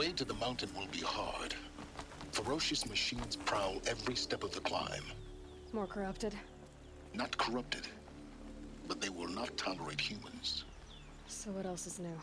way to the mountain will be hard. Ferocious machines prowl every step of the climb. More corrupted? Not corrupted, but they will not tolerate humans. So what else is new?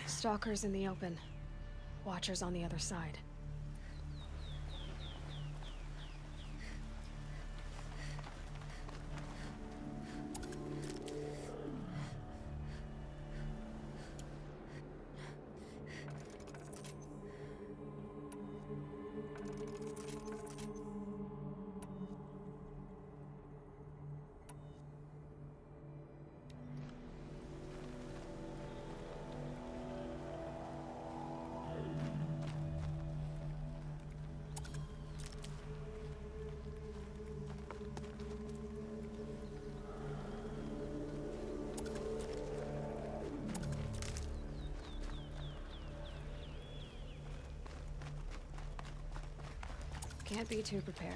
Stalkers in the open. Watchers on the other side. Can't be too prepared.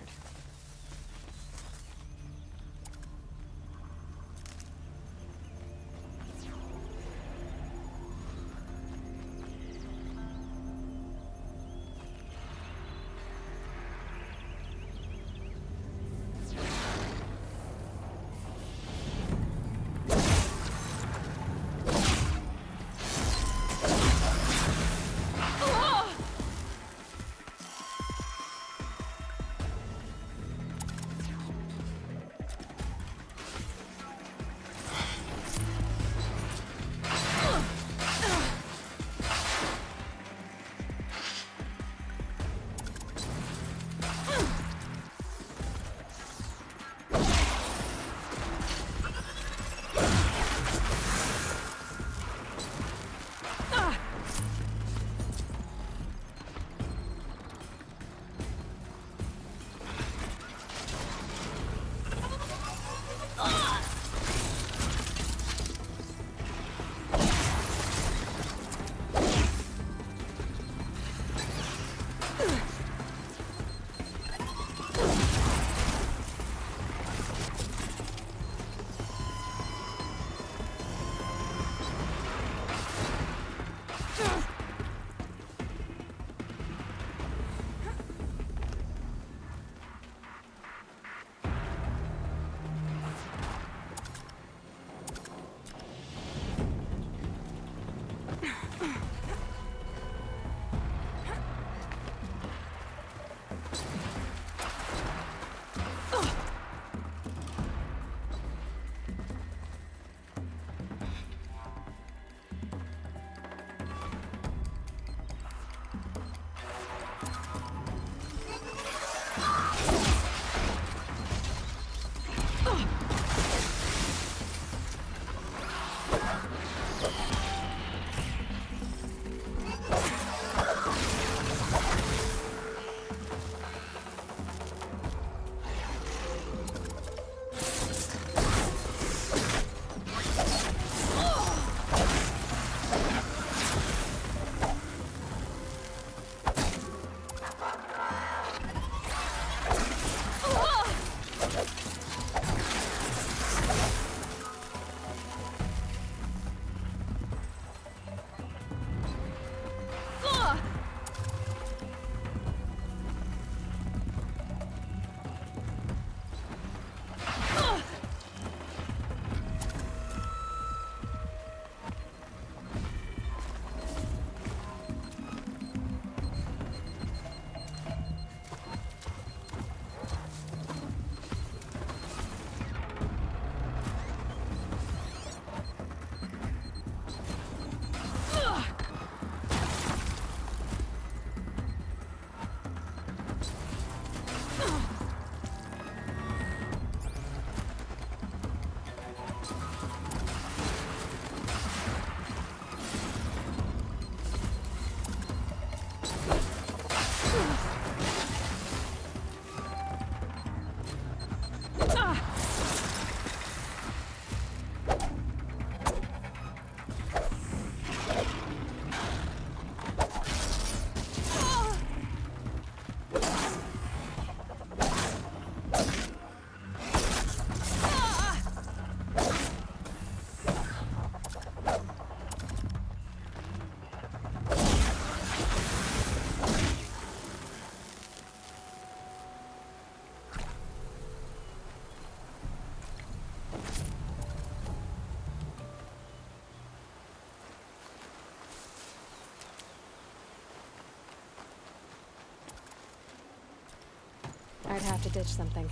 I'd have to ditch something.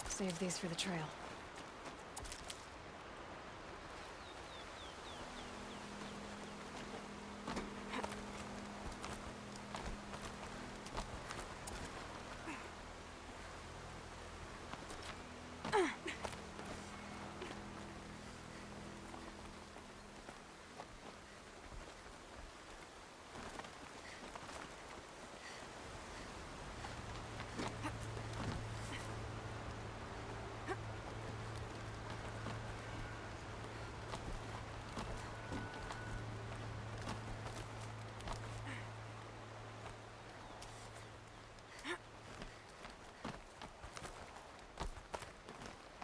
Save these for the trail.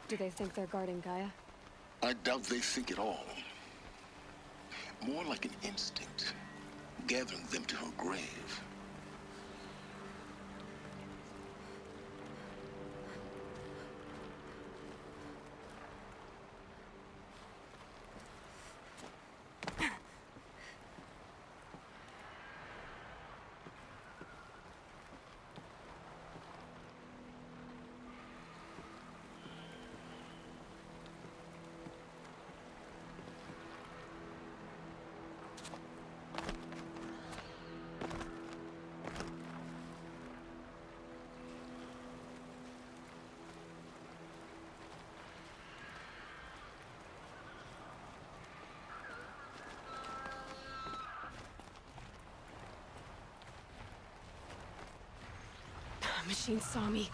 Do they think they're guarding Gaia? I doubt they think at all. More like an instinct, gathering them to her grave. Machine saw me.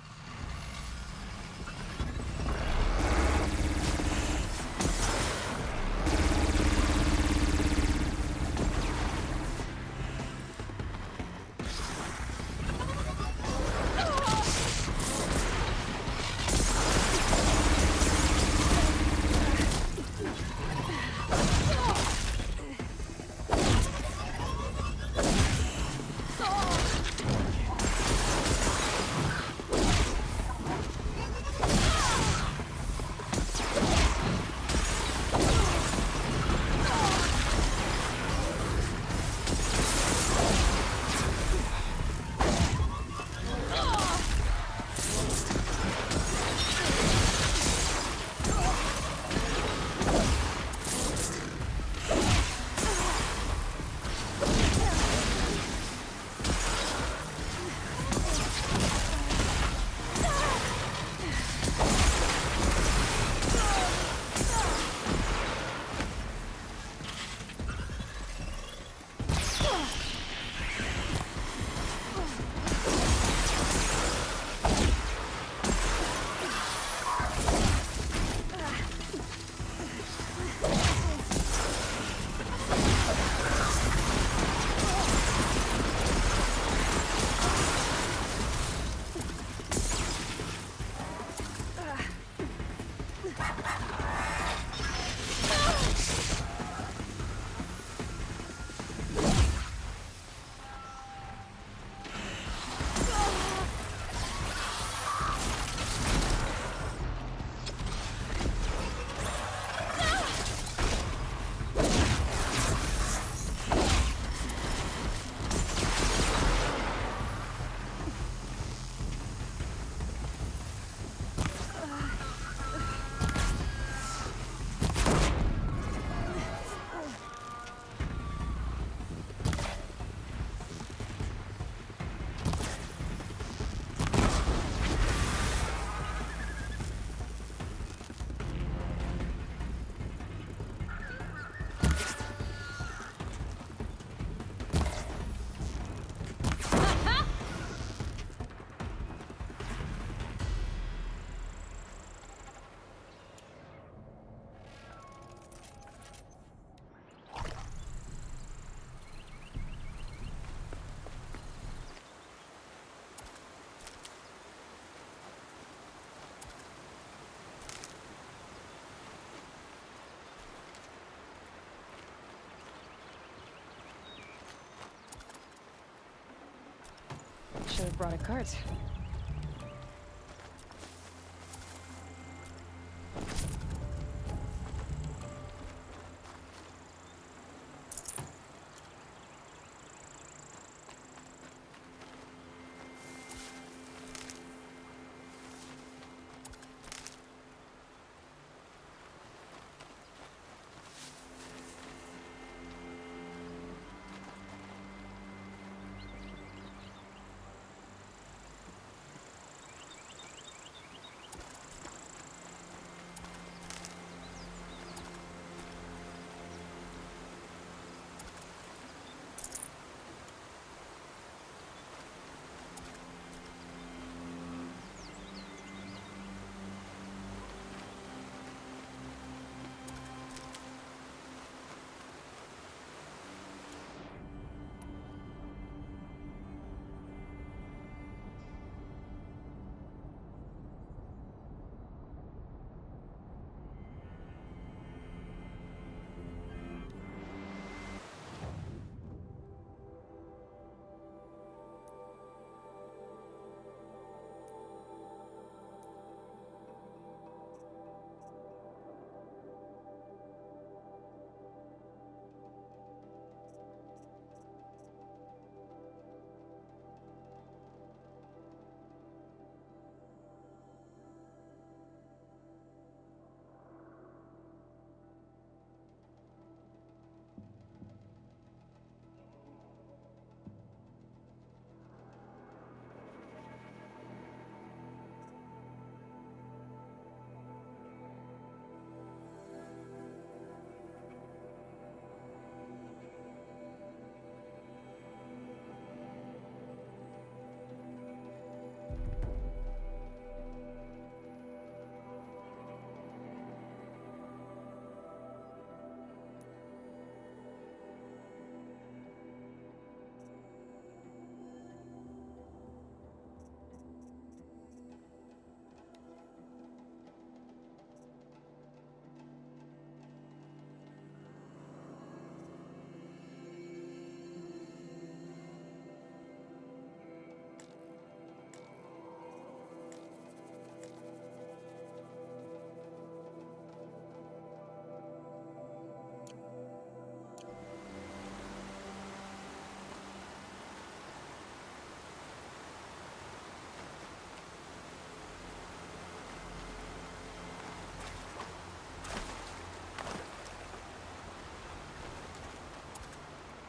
should have brought a cart.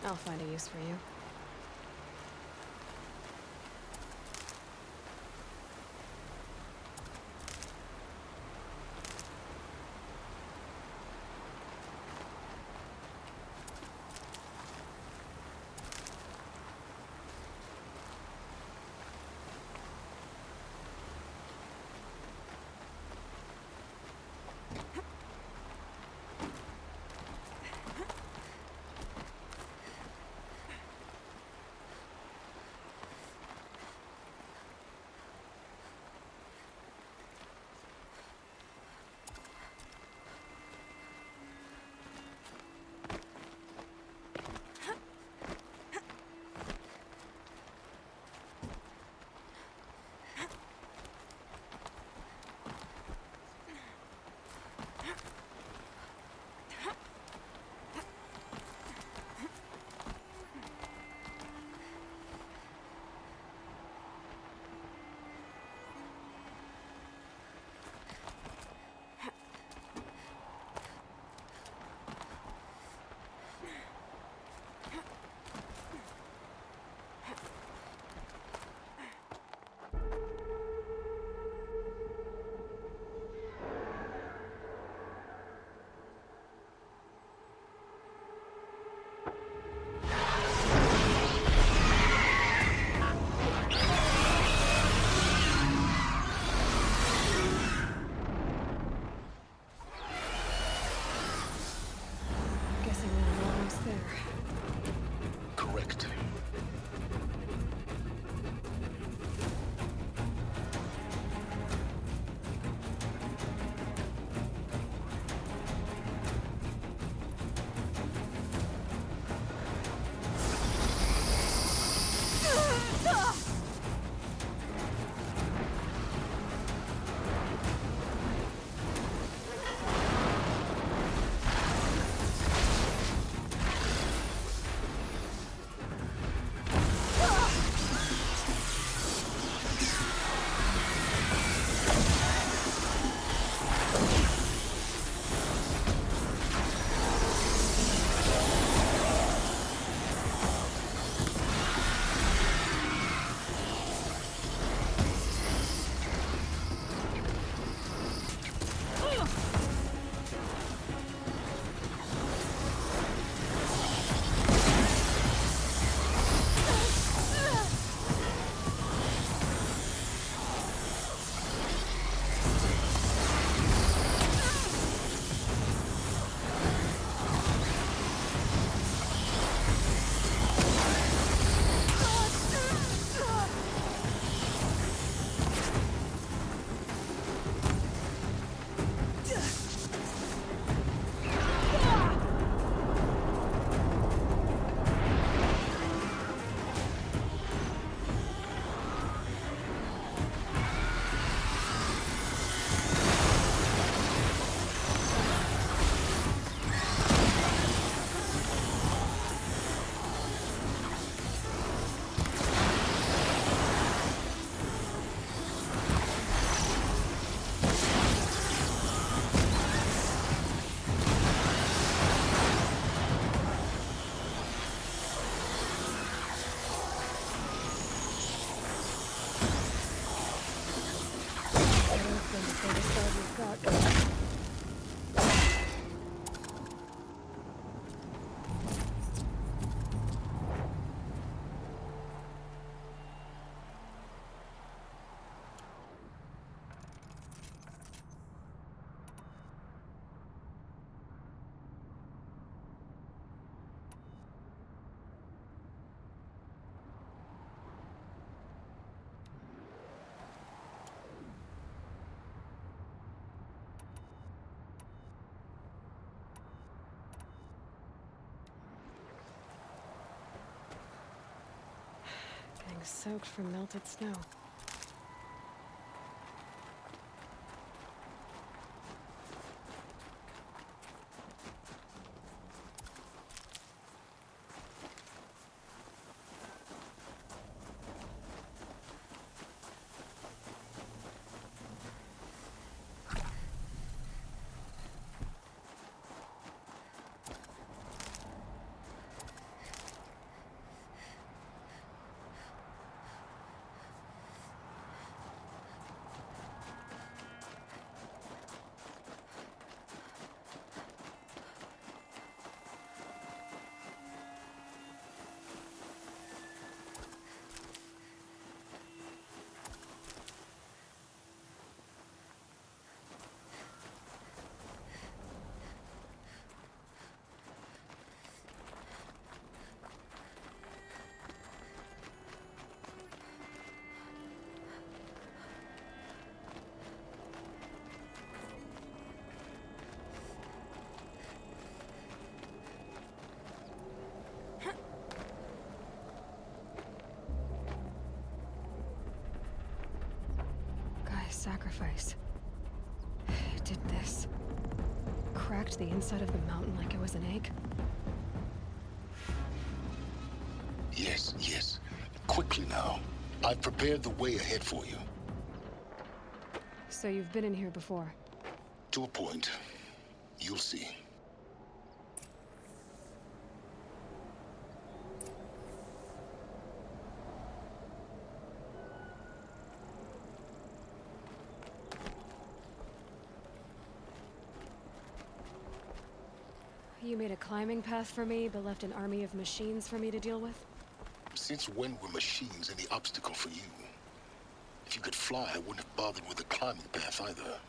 I'll find a use for you. They decide we've got... Getting soaked from melted snow. Sacrifice. It did this. Cracked the inside of the mountain like it was an egg. Yes, yes. Quickly now. I've prepared the way ahead for you. So you've been in here before? To a point. You'll see. You made a climbing path for me, but left an army of machines for me to deal with? Since when were machines any obstacle for you? If you could fly, I wouldn't have bothered with the climbing path either.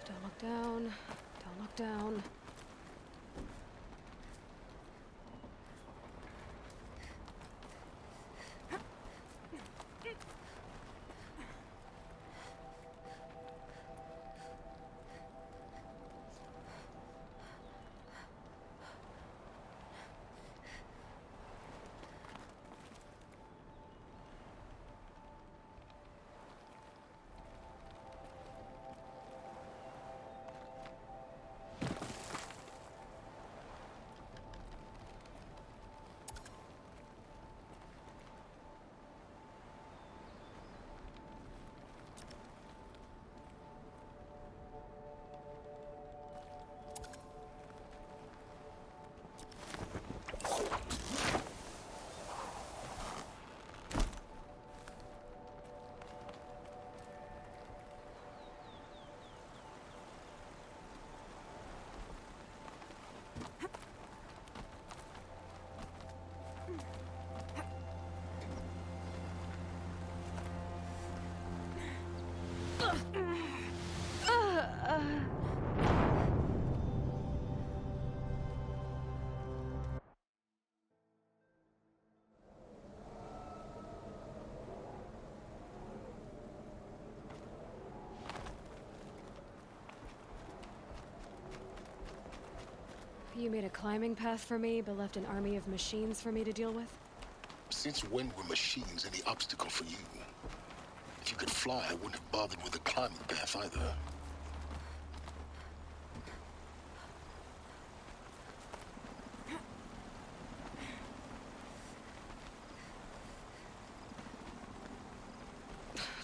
Don't look down. Don't look down. You made a climbing path for me, but left an army of machines for me to deal with? Since when were machines any obstacle for you? If you could fly, I wouldn't have bothered with the climbing path either.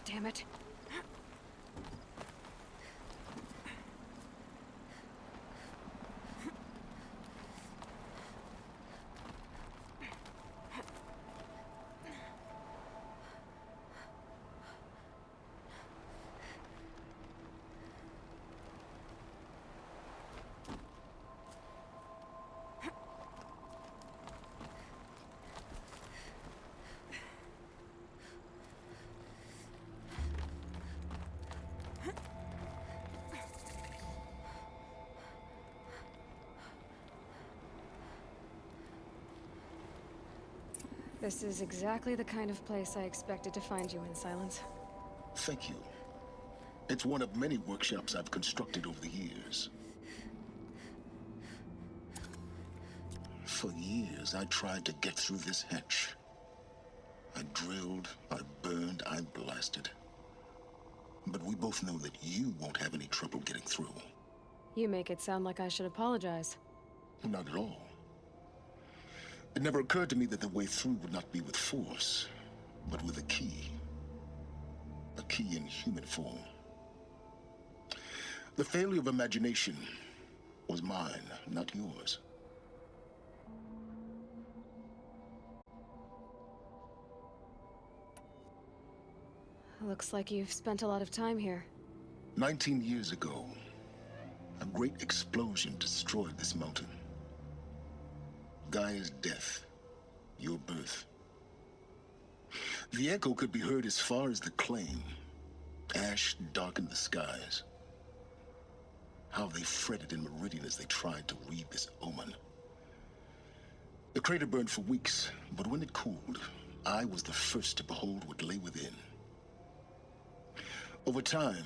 Damn it. This is exactly the kind of place I expected to find you in, Silence. Thank you. It's one of many workshops I've constructed over the years. For years, I tried to get through this hatch. I drilled, I burned, I blasted. But we both know that you won't have any trouble getting through. You make it sound like I should apologize. Not at all. It never occurred to me that the way through would not be with force, but with a key. A key in human form. The failure of imagination was mine, not yours. Looks like you've spent a lot of time here. 19 years ago, a great explosion destroyed this mountain. Gaia's death, your birth. The echo could be heard as far as the claim. Ash darkened the skies. How they fretted in Meridian as they tried to read this omen. The crater burned for weeks, but when it cooled, I was the first to behold what lay within. Over time,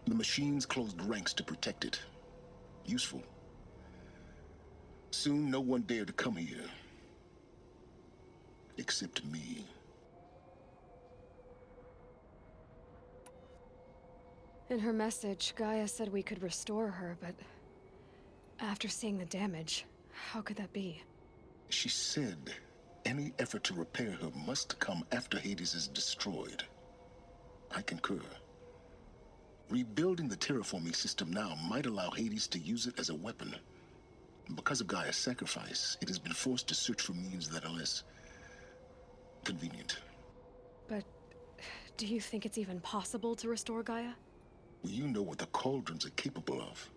the machines closed ranks to protect it. Useful. Soon, no one dared to come here. Except me. In her message, Gaia said we could restore her, but after seeing the damage, how could that be? She said any effort to repair her must come after Hades is destroyed. I concur. Rebuilding the terraforming system now might allow Hades to use it as a weapon. Because of Gaia's sacrifice, it has been forced to search for means that are less convenient. But do you think it's even possible to restore Gaia? You know what the Cauldrons are capable of.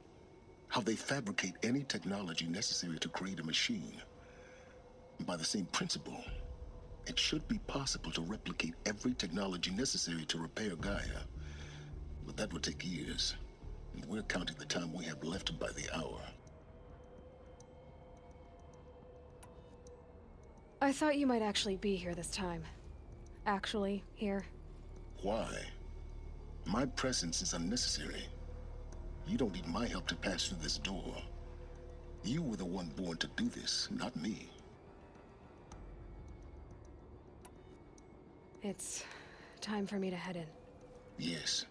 How they fabricate any technology necessary to create a machine. By the same principle, it should be possible to replicate every technology necessary to repair Gaia. But that would take years. And we're counting the time we have left by the hour. I thought you might actually be here this time. Actually, here. Why? My presence is unnecessary. You don't need my help to pass through this door. You were the one born to do this, not me. It's time for me to head in. Yes.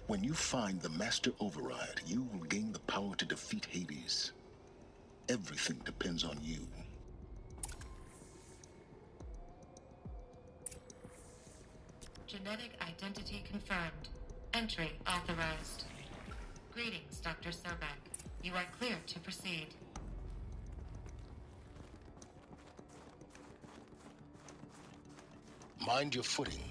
When you find the Master Override, you will gain the power to defeat Hades. Everything depends on you. Genetic identity confirmed. Entry authorized. Greetings, Dr. Sobek. You are clear to proceed. Mind your footing.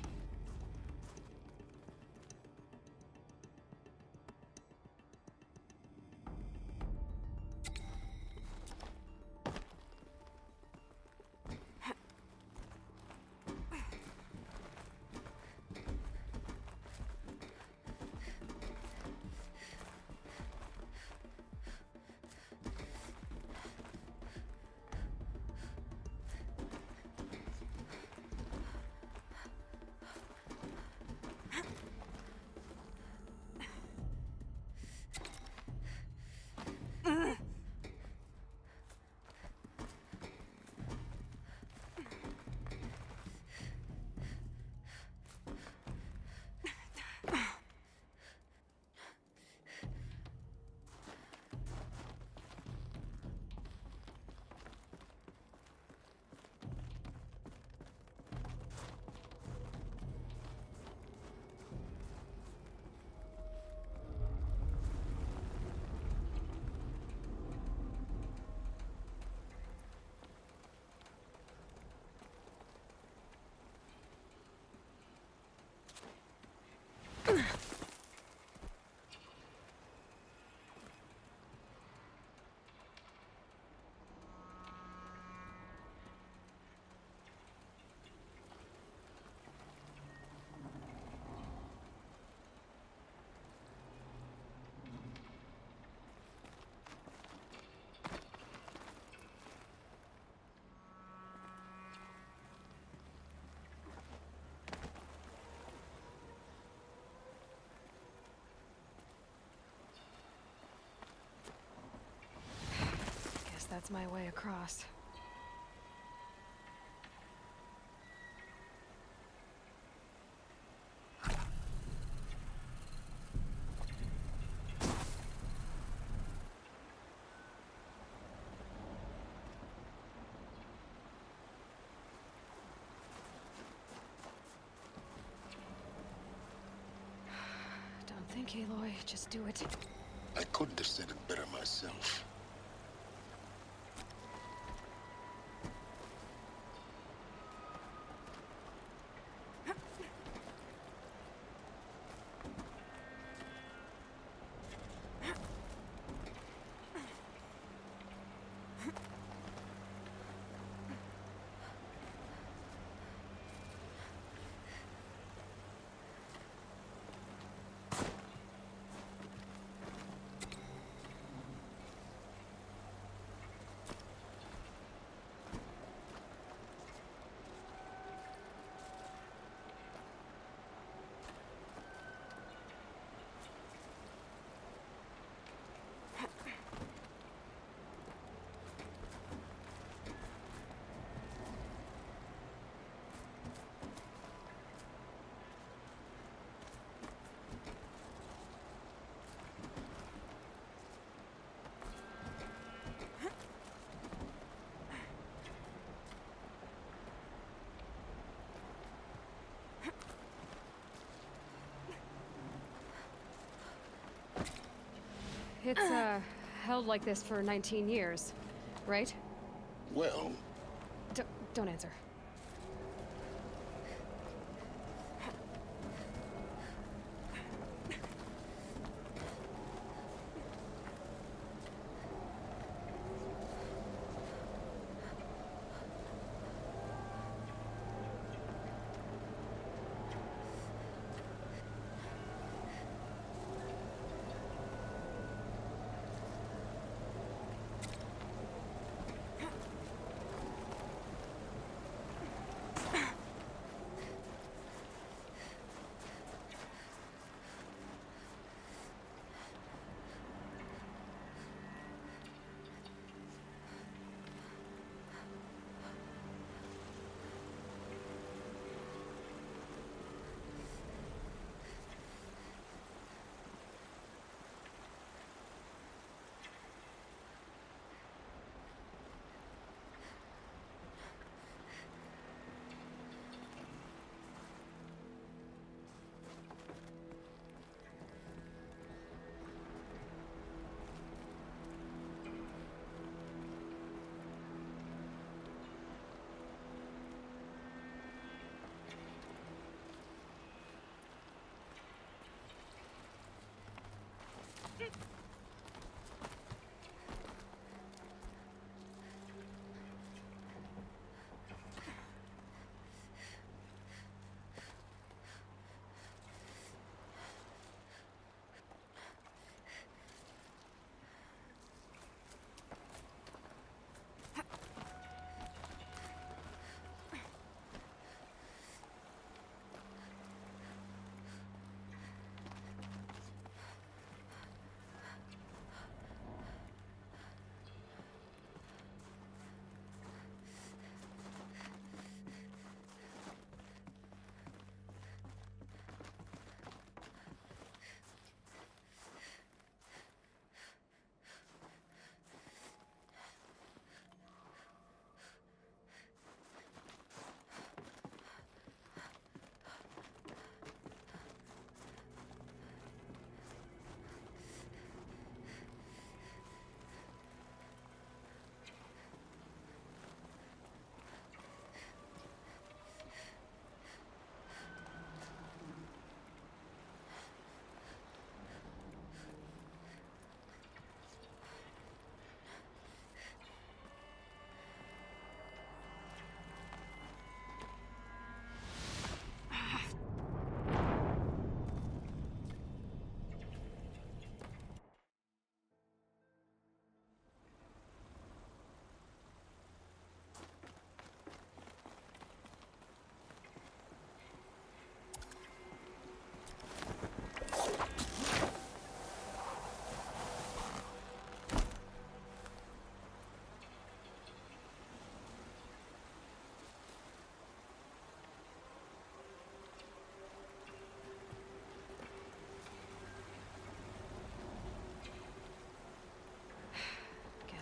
ease my way across. Don't think, Aloy. Just do it. I couldn't have said it better myself. It's, held like this for 19 years, right? Well, Don't answer.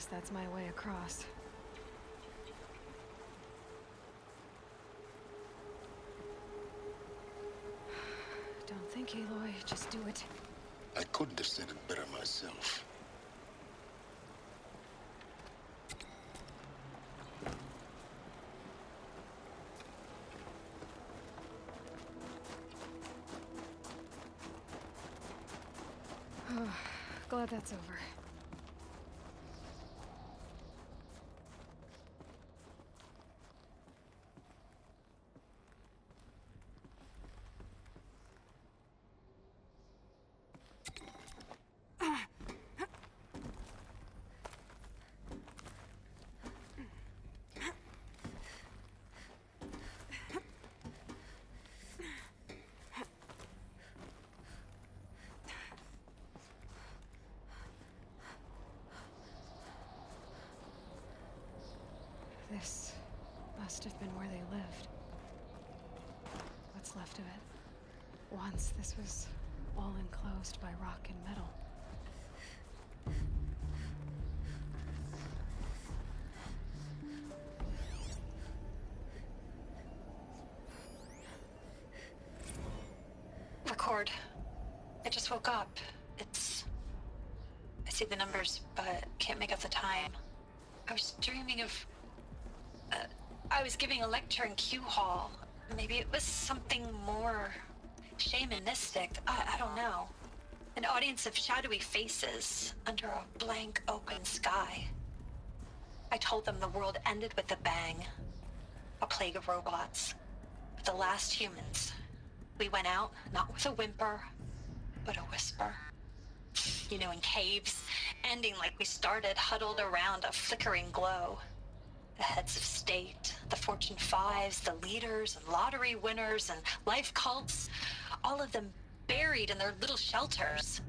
guess that's my way across. Don't think, Aloy. Just do it. I couldn't have said it better myself. Glad that's over. This must have been where they lived. What's left of it. Once this was all enclosed by rock and metal. Record. I just woke up. I see the numbers, but can't make out the time. I was dreaming of... I was giving a lecture in Q Hall. Maybe it was something more shamanistic. I don't know. An audience of shadowy faces under a blank open sky. I told them the world ended with a bang. A plague of robots. The last humans. We went out, not with a whimper, but a whisper. You know, in caves, ending like we started, huddled around a flickering glow. The heads of state, the Fortune 5s, the leaders and lottery winners and life cults, all of them buried in their little shelters.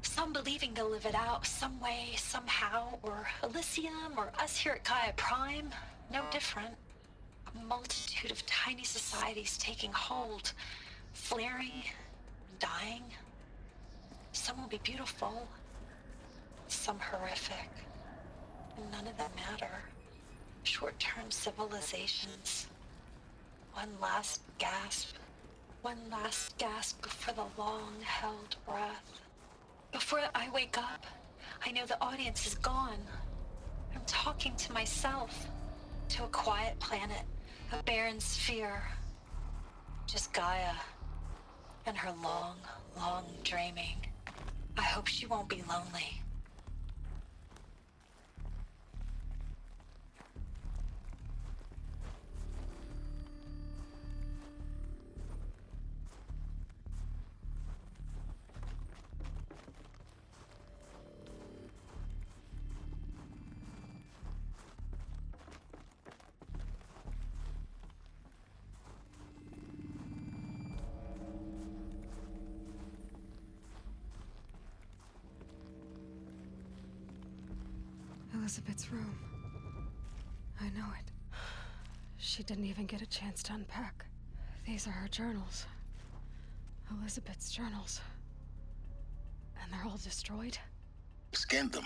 Some believing they'll live it out some way, somehow, or Elysium, or us here at Gaia Prime, no different. A multitude of tiny societies taking hold, flaring, dying. Some will be beautiful, some horrific, and none of them matter. Short-term civilizations. One last gasp before the long-held breath. Before I wake up, I know the audience is gone. I'm talking to myself, to a quiet planet, a barren sphere. Just Gaia and her long, long dreaming. I hope she won't be lonely. Elizabeth's room. I know it. She didn't even get a chance to unpack. These are her journals. Elizabeth's journals. And they're all destroyed? Scan them.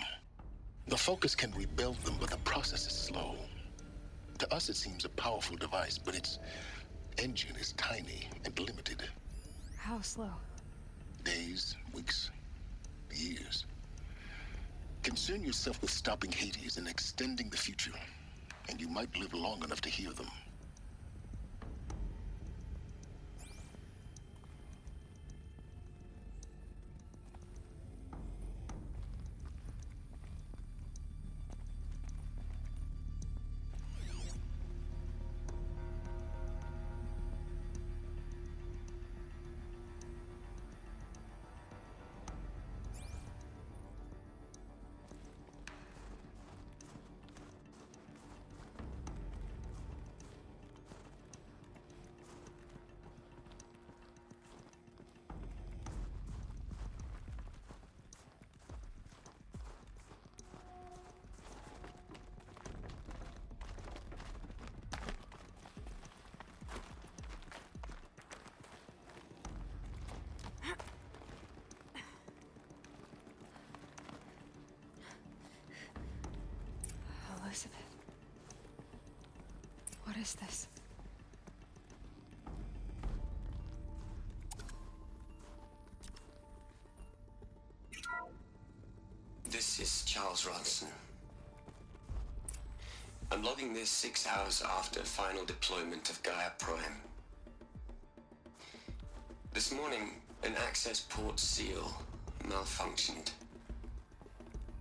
The Focus can rebuild them, but the process is slow. To us, it seems a powerful device, but its engine is tiny and limited. How slow? Days, weeks, years. Concern yourself with stopping Hades and extending the future, and you might live long enough to hear them. What is this? This is Charles Ronson. I'm logging this 6 hours after final deployment of Gaia Prime. This morning, an access port seal malfunctioned.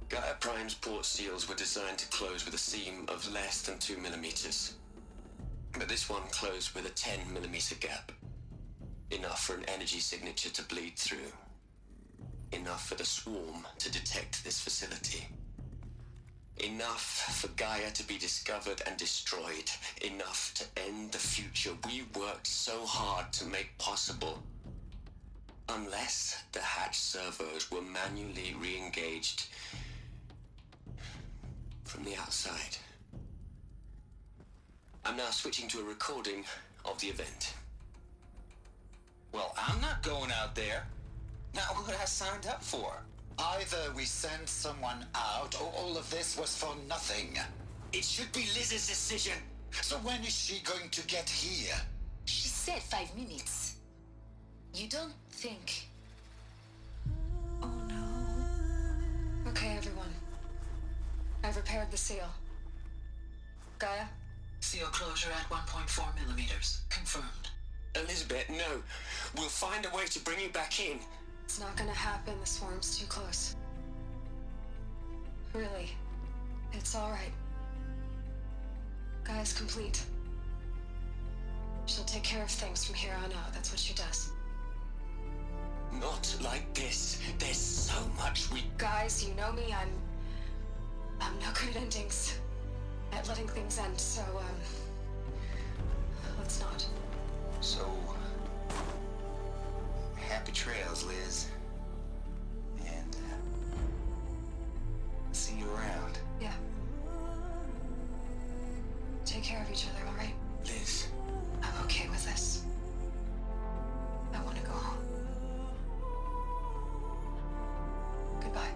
Gaia Prime's port seals were designed to close with a seam of less than 2 millimeters. But this one closed with a 10 millimeter gap. Enough for an energy signature to bleed through. Enough for the swarm to detect this facility. Enough for Gaia to be discovered and destroyed. Enough to end the future we worked so hard to make possible. Unless the hatch servos were manually re-engaged from the outside. I'm now switching to a recording of the event. Well, I'm not going out there. Not what I signed up for. Either we send someone out, or all of this was for nothing. It should be Liz's decision. So when is she going to get here? She said 5 minutes. You don't think... Oh no. Okay, everyone. I've repaired the seal. Gaia? Seal closure at 1.4 millimeters. Confirmed. Elizabeth, no. We'll find a way to bring you back in. It's not gonna happen. The swarm's too close. Really. It's alright. Gaia's complete. She'll take care of things from here on out. That's what she does. Not like this. There's so much we... Guys, you know me. I'm no good at endings. At letting things end, so, let's not. So... happy trails, Liz. And, see you around. Yeah. Take care of each other, alright? Liz. I'm okay with this. I want to go home. Goodbye.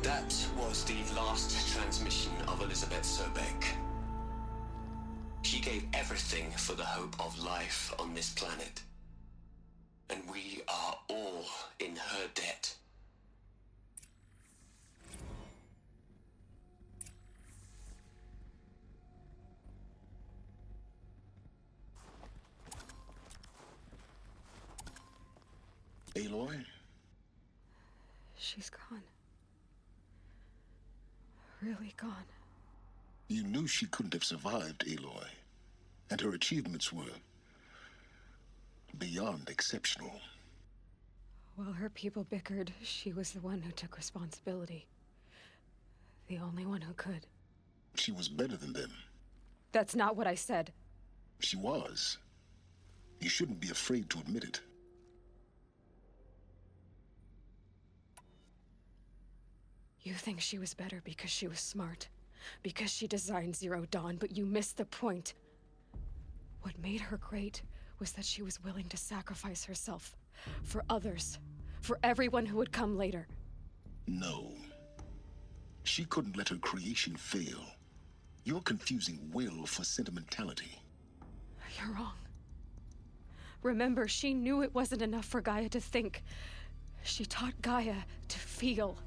That was the last transmission of Elizabeth Sobeck. She gave everything for the hope of life on this planet. And we are all in her debt. Aloy? She's gone. Really gone. You knew she couldn't have survived, Aloy. And her achievements were beyond exceptional. While her people bickered, she was the one who took responsibility. The only one who could. She was better than them. That's not what I said. She was. You shouldn't be afraid to admit it. You think she was better because she was smart, because she designed Zero Dawn, but you missed the point. What made her great was that she was willing to sacrifice herself for others, for everyone who would come later. No. She couldn't let her creation fail. You're confusing will for sentimentality. You're wrong. Remember, she knew it wasn't enough for Gaia to think. She taught Gaia to feel.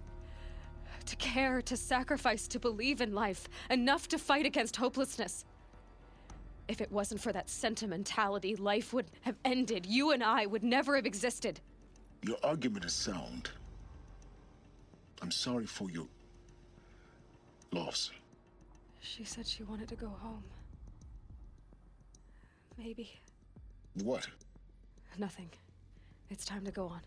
To care, to sacrifice, to believe in life, enough to fight against hopelessness. If it wasn't for that sentimentality, life would have ended. You and I would never have existed. Your argument is sound. I'm sorry for your loss. She said she wanted to go home. Maybe. What? Nothing. It's time to go on.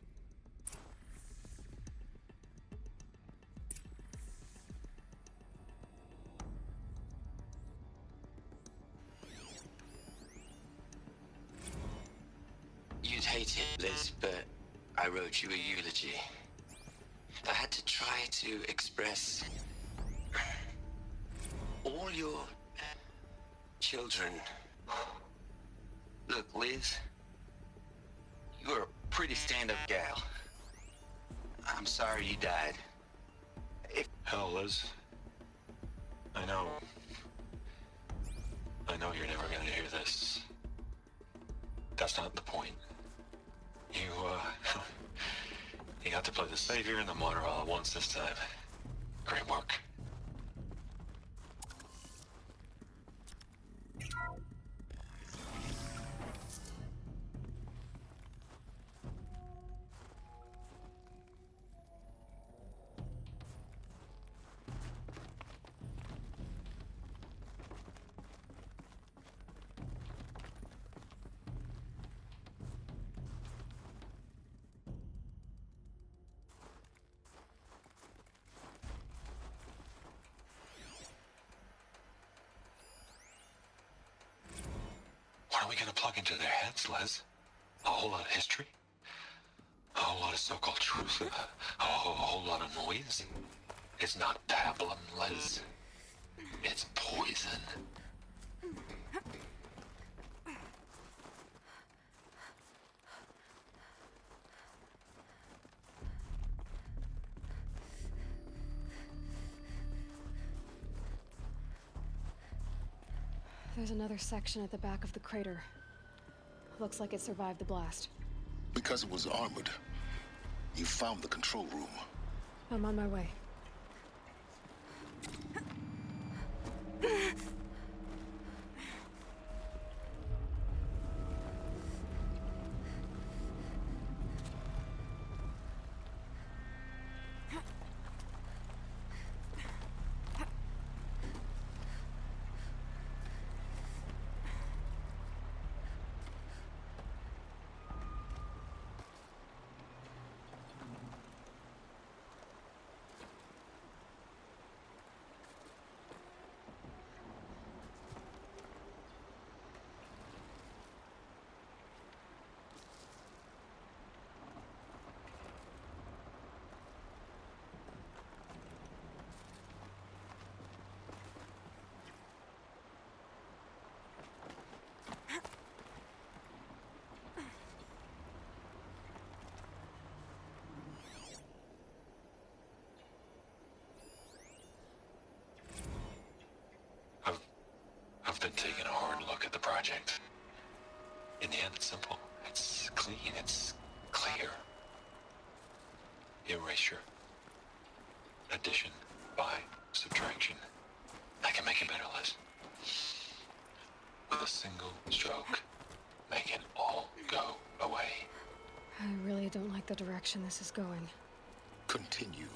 You'd hate it, Liz, but I wrote you a eulogy. I had to try to express all your children. Look, Liz, you're a pretty stand-up gal. I'm sorry you died. Hell, Liz. I know you're never gonna hear this. That's not the point. You got to play the savior and the martyr all at once this time. Great work. What are we gonna plug into their heads, Les? A whole lot of history? A whole lot of so-called truth? A whole lot of noise? It's not pablum, Les. It's poison. There's another section at the back of the crater. Looks like it survived the blast. Because it was armored, you found the control room. I'm on my way. I've been taking a hard look at the project. In the end, it's simple. It's clean. It's clear. Erasure. Addition. By. Subtraction. I can make it better, Liz. With a single stroke. Make it all go away. I really don't like the direction this is going. Continue.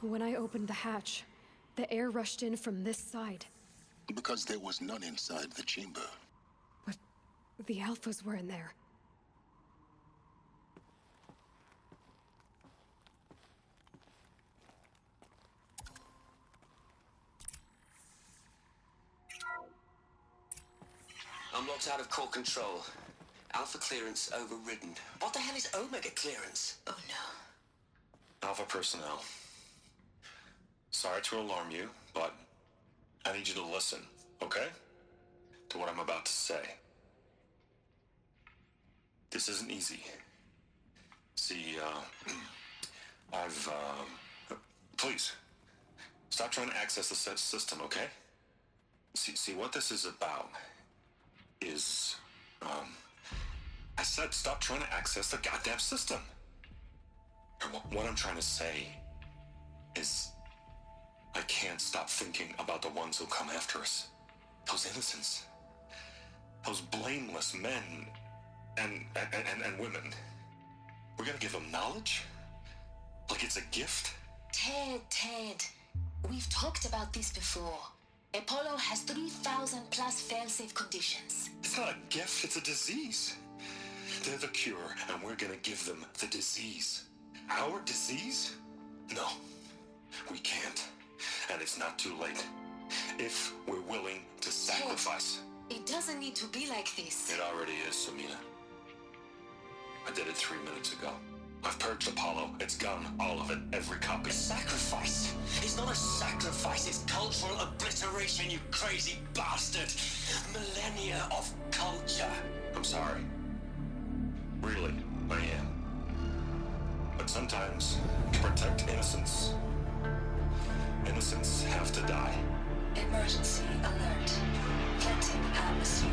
When I opened the hatch, the air rushed in from this side. Because there was none inside the chamber. But the Alphas were in there. I'm locked out of core control. Alpha clearance overridden. What the hell is Omega clearance? Oh no. Alpha personnel. Sorry to alarm you, but I need you to listen, okay? To what I'm about to say. This isn't easy. See, please, stop trying to access the system, okay? See, what this is about is, I said stop trying to access the goddamn system. What I'm trying to say is I can't stop thinking about the ones who'll come after us. Those innocents. Those blameless men and women. We're gonna give them knowledge? Like it's a gift? Ted, we've talked about this before. Apollo has 3,000 plus fail-safe conditions. It's not a gift, it's a disease. They're the cure, and we're gonna give them the disease. Our disease? No, we can't. And it's not too late. If we're willing to sacrifice. It doesn't need to be like this. It already is, Samina. I did it 3 minutes ago. I've purged Apollo. It's gone. All of it. Every copy. A sacrifice? It's not a sacrifice. It's cultural obliteration, you crazy bastard. Millennia of culture. I'm sorry. Really, I am. But sometimes, to protect innocence, innocents have to die. Emergency alert. Planting atmosphere.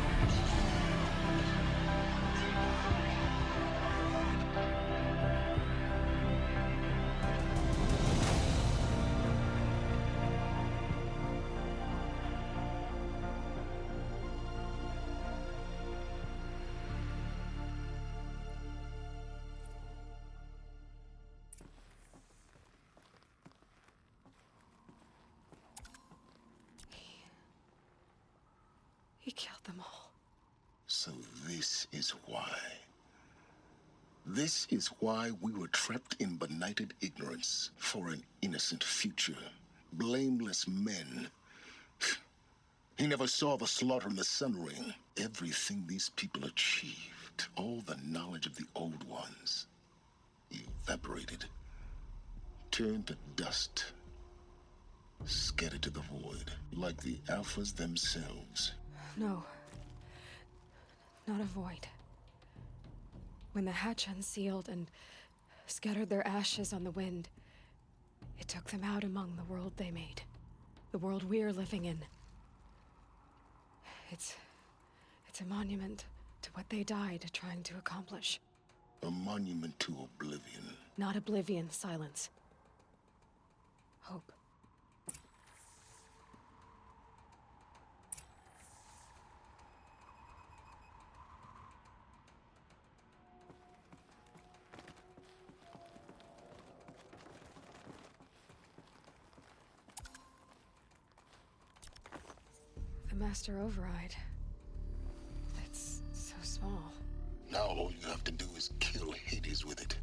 He killed them all. So this is why. This is why we were trapped in benighted ignorance for an innocent future. Blameless men. He never saw the slaughter in the Sun Ring. Everything these people achieved, all the knowledge of the old ones, evaporated, turned to dust, scattered to the void, like the Alphas themselves. No. Not a void. When the hatch unsealed and scattered their ashes on the wind, it took them out among the world they made. The world we're living in. It's a monument to what they died trying to accomplish. A monument to oblivion. Not oblivion, silence. Hope. The Master Override. That's so small. Now all you have to do is kill Hades with it.